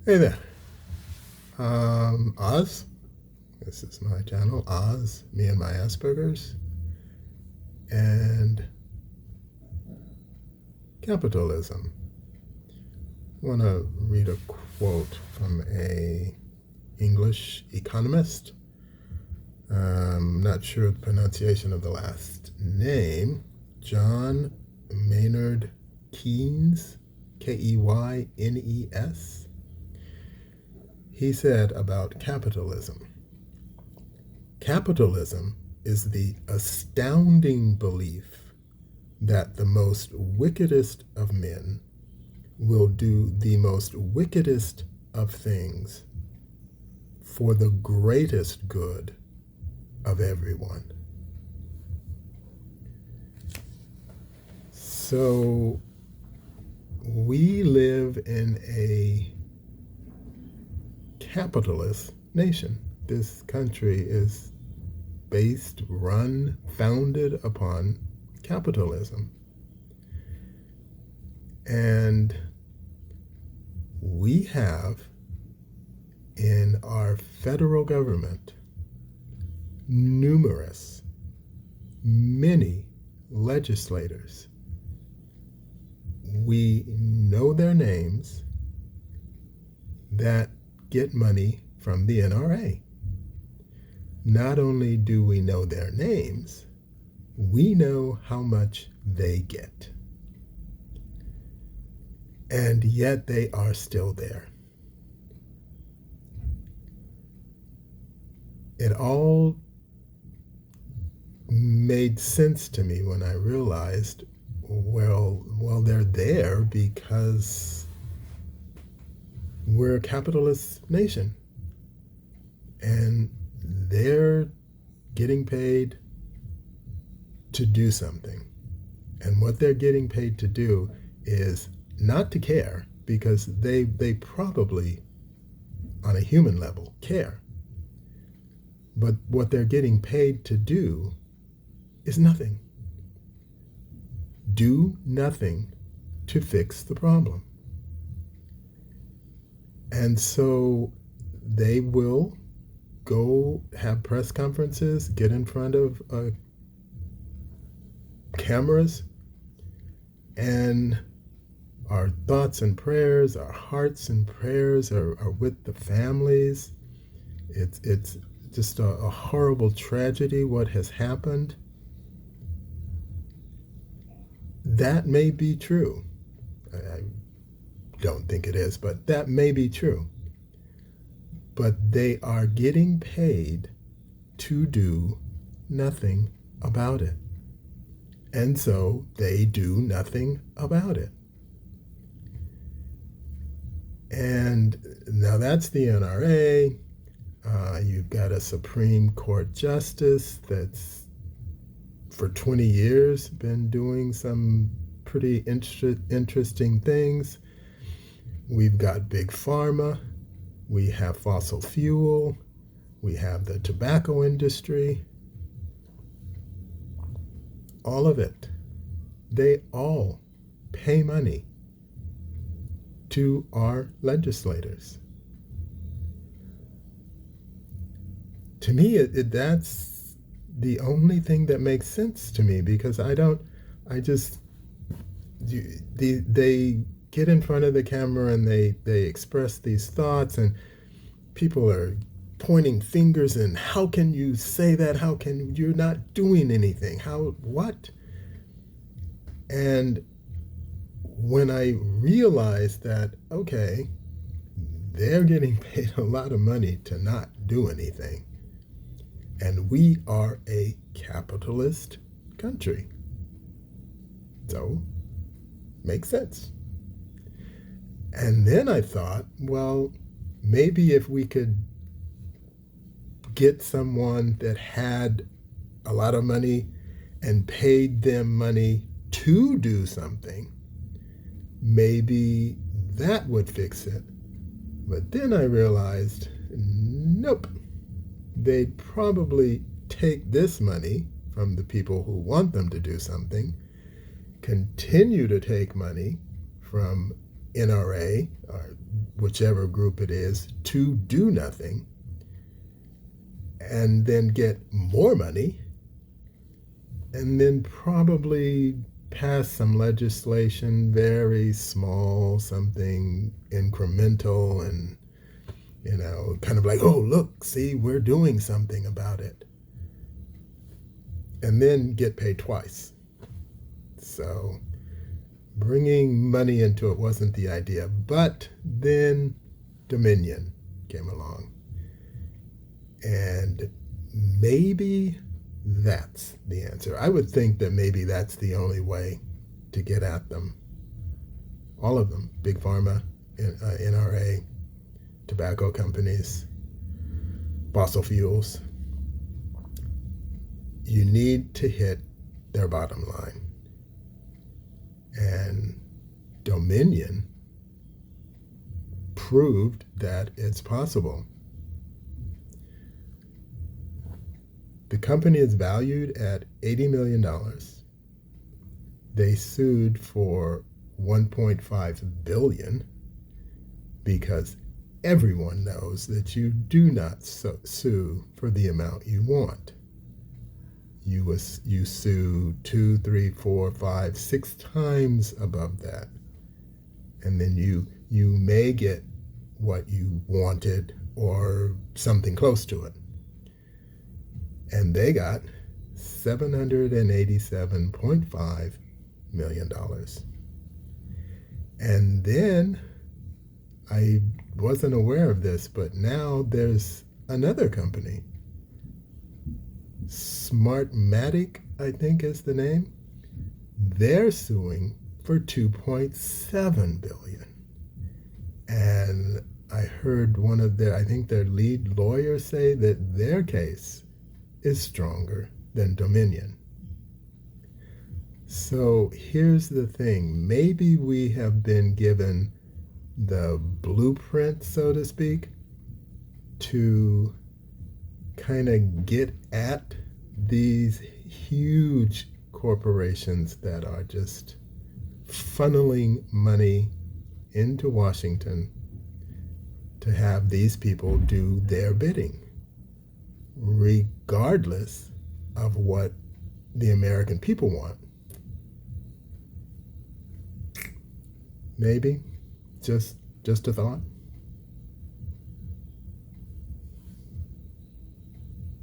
Hey there, Oz. This is my channel, Oz, me and my Aspergers, and capitalism. I want to read a quote from a English economist. Not sure the pronunciation of the last name. John Maynard Keynes, Keynes. He said about capitalism, capitalism is the astounding belief that the most wickedest of men will do the most wickedest of things for the greatest good of everyone. So we live in a capitalist nation. This country is based, run, founded upon capitalism. And we have in our federal government many legislators. We know their names that get money from the NRA. Not only do we know their names, we know how much they get. And yet they are still there. It all made sense to me when I realized, well, they're there because we're a capitalist nation, and they're getting paid to do something. And what they're getting paid to do is not to care, because they probably, on a human level, care. But what they're getting paid to do is nothing. Do nothing to fix the problem. And so they will go have press conferences, get in front of cameras, and our thoughts and prayers, our hearts and prayers are with the families. It's just a horrible tragedy what has happened. That may be true. I don't think it is, but that may be true. But they are getting paid to do nothing about it. And so they do nothing about it. And now that's the NRA. You've got a Supreme Court justice that's for 20 years been doing some pretty interesting things. We've got big pharma, we have fossil fuel, we have the tobacco industry, all of it. They all pay money to our legislators. To me, that's the only thing that makes sense to me, because they get in front of the camera and they express these thoughts, and people are pointing fingers and how can you say that? How can you're not doing anything? What? And when I realized that, okay, they're getting paid a lot of money to not do anything, and we are a capitalist country, so makes sense. And then I thought, well, maybe if we could get someone that had a lot of money and paid them money to do something, maybe that would fix it. But then I realized, nope, they'd probably take this money from the people who want them to do something, continue to take money from NRA or whichever group it is to do nothing and then get more money and then probably pass some legislation, very small, something incremental, and kind of like, oh, look, see, we're doing something about it, and then get paid twice. So bringing money into it wasn't the idea, but then Dominion came along, and maybe that's the answer. I would think that maybe that's the only way to get at them. All of them, Big Pharma, NRA, tobacco companies, fossil fuels. You need to hit their bottom line. And Dominion proved that it's possible. The company is valued at $80 million. They sued for $1.5 billion because everyone knows that you do not sue for the amount you want. You sue 2, 3, 4, 5, 6 times above that. And then you may get what you wanted or something close to it. And they got $787.5 million. And then, I wasn't aware of this, but now there's another company. Smartmatic, I think is the name. They're suing for $2.7 billion. And I heard I think their lead lawyer say that their case is stronger than Dominion. So here's the thing. Maybe we have been given the blueprint, so to speak, to kind of get at these huge corporations that are just funneling money into Washington to have these people do their bidding, regardless of what the American people want. Maybe just a thought.